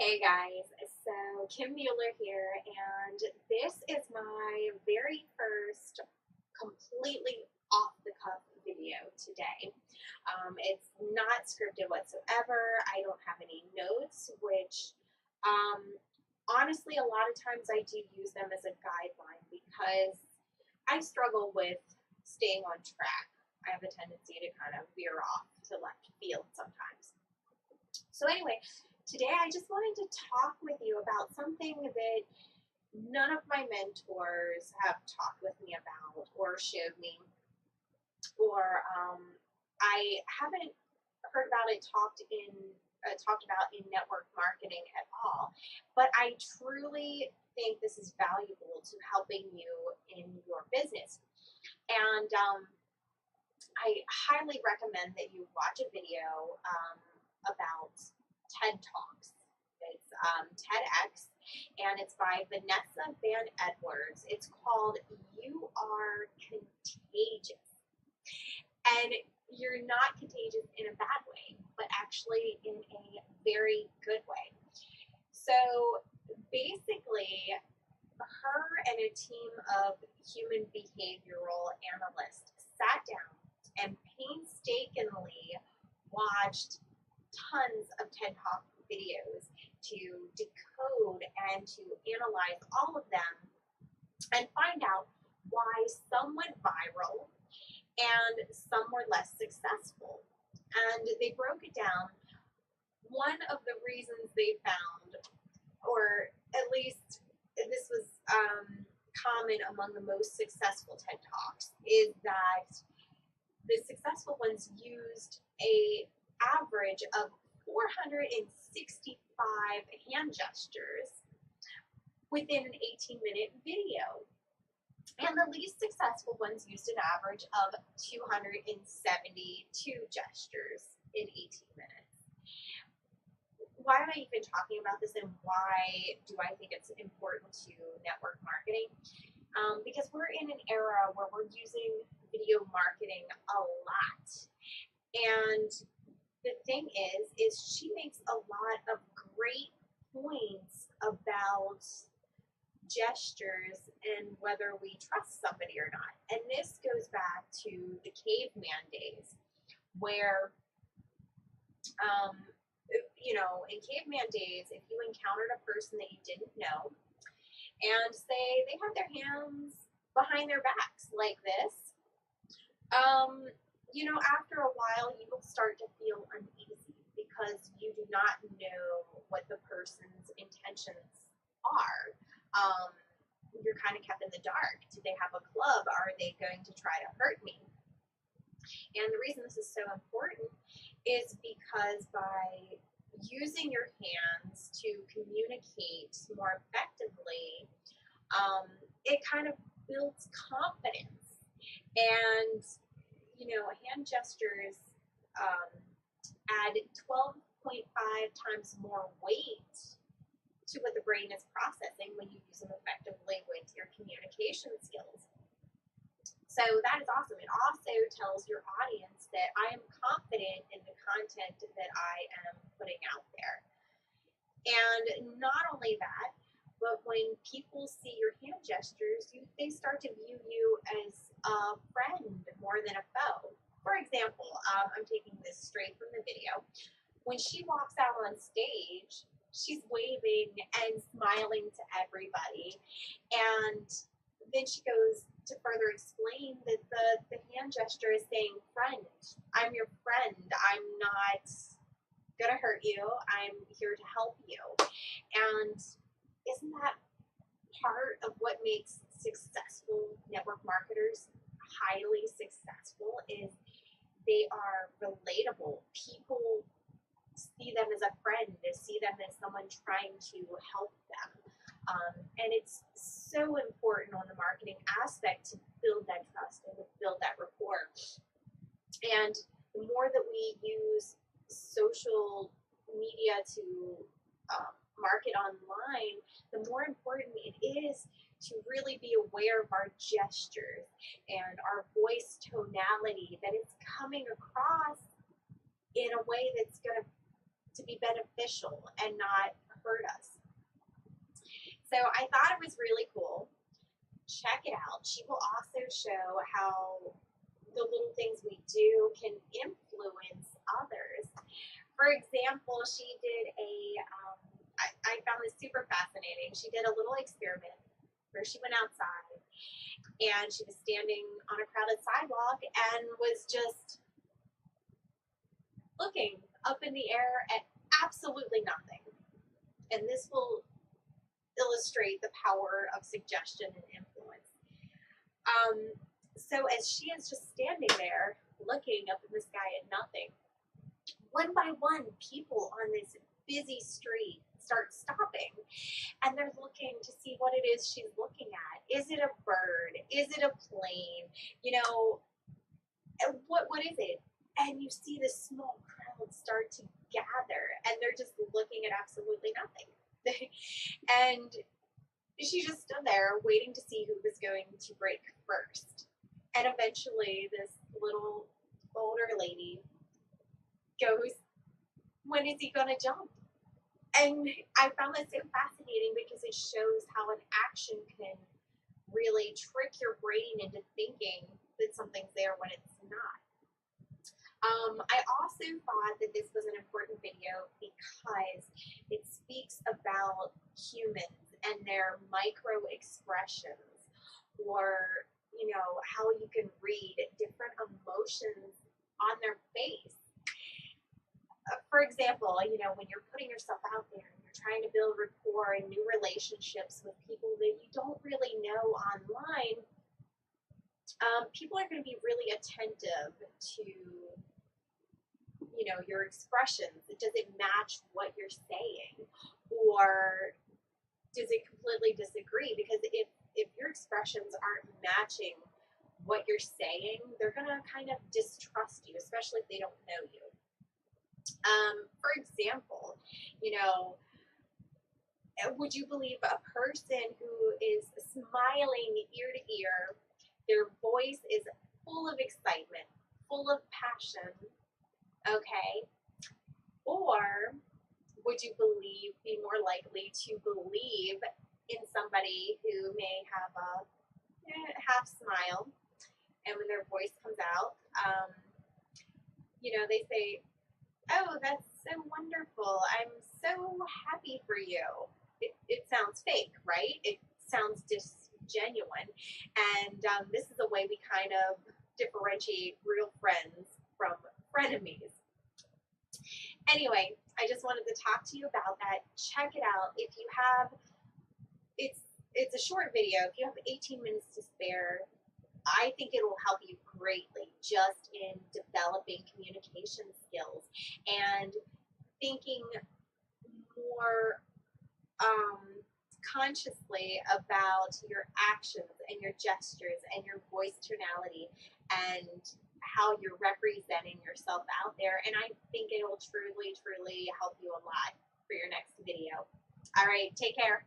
Hey guys, so Kim Mueller here, and this is my very first completely off the cuff video today. It's not scripted whatsoever. I don't have any notes, which um, honestly, a lot of times I do use them as a guideline because I struggle with staying on track. I have a tendency to kind of veer off to left field sometimes. So, anyway, today I just wanted to talk with you about something that none of my mentors have talked with me about or showed me, or I haven't heard about it talked about in network marketing at all. But I truly think this is valuable to helping you in your business. And I highly recommend that you watch a video about TED Talks. It's TEDx, and it's by Vanessa Van Edwards. It's called You Are Contagious. And you're not contagious in a bad way, but actually in a very good way. So basically, her and a team of human behavioral analysts sat down and painstakingly watched tons of TED Talk videos to decode and to analyze all of them and find out why some went viral and some were less successful. And they broke it down. One of the reasons they found, or at least this was common among the most successful TED Talks, is that the successful ones used a average of 465 hand gestures within an 18-minute video. And the least successful ones used an average of 272 gestures in 18 minutes. Why am I even talking about this, and why do I think it's important to network marketing? Because we're in an era where we're using video marketing a lot. And the thing is she makes a lot of great points about gestures and whether we trust somebody or not. And this goes back to the caveman days where, in caveman days, if you encountered a person that you didn't know and say they had their hands behind their backs like this, after a while you will start to feel uneasy because you do not know what the person's intentions are. You're kind of kept in the dark. Do they have a club? Are they going to try to hurt me? And the reason this is so important is because by using your hands to communicate more effectively, it kind of builds confidence. And, hand gestures add 12.5 times more weight to what the brain is processing when you use them effectively with your communication skills. So that is awesome. It also tells your audience that I am confident in the content that I am putting out there. And not only that, but when people see your hand gestures, they start to view you as a friend more than a foe. For example, I'm taking this straight from the video. When she walks out on stage, she's waving and smiling to everybody. And then she goes to further explain that the hand gesture is saying, friend, I'm your friend. I'm not going to hurt you. I'm here to help you. And isn't that part of what makes successful network marketers highly successful? Is they are relatable. People see them as a friend, they see them as someone trying to help them. And it's so important on the marketing aspect to build that trust and to build that rapport. And the more that we use social media to market online, the more important it is to really be aware of our gestures and our voice tonality, that it's coming across in a way that's going to be beneficial and not hurt us. So I thought it was really cool. Check it out. She will also show how the little things we do can influence others. For example, she did I found this super fascinating. She did a little experiment where she went outside and she was standing on a crowded sidewalk and was just looking up in the air at absolutely nothing. And this will illustrate the power of suggestion and influence. So as she is just standing there looking up in the sky at nothing, one by one, people on this busy street start stopping and they're looking to see what it is she's looking at. Is it a bird? Is it a plane? You know, what is it? And you see this small crowd start to gather and they're just looking at absolutely nothing. And she just stood there waiting to see who was going to break first. And eventually this little older lady goes, when is he gonna jump? And I found that so fascinating because it shows how an action can really trick your brain into thinking that something's there when it's not. I also thought that this was an important video because it speaks about humans and their micro expressions, or how you can read different emotions on their face. For example, when you're putting yourself out there and you're trying to build rapport and new relationships with people that you don't really know online, people are going to be really attentive to your expressions. Does it match what you're saying, or does it completely disagree? Because if your expressions aren't matching what you're saying, they're going to kind of distrust you, especially if they don't know you. For example, would you believe a person who is smiling ear to ear, their voice is full of excitement, full of passion, okay? Or would you be more likely to believe in somebody who may have a half smile, and when their voice comes out, they say, "Oh, that's so wonderful. I'm so happy for you." It sounds fake, right? It sounds disgenuine. And this is a way we kind of differentiate real friends from frenemies. Anyway, I just wanted to talk to you about that. Check it out. If you have, it's a short video. If you have 18 minutes to spare, I think it will help you greatly just in developing communication skills and thinking more consciously about your actions and your gestures and your voice tonality and how you're representing yourself out there. And I think it will truly, truly help you a lot for your next video. All right, take care.